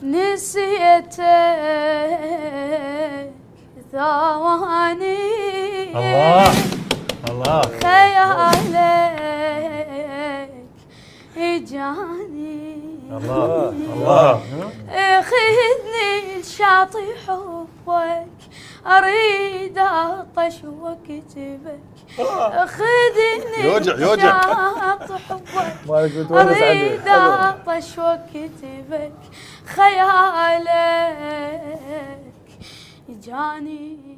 نسيتك ثواني الله الله خيالك اجاني الله الله خذني لشاطئ حبك اريد اطش وكتبك خذني لشاطئ حبك اريد اطش وكتبك خيالك جاني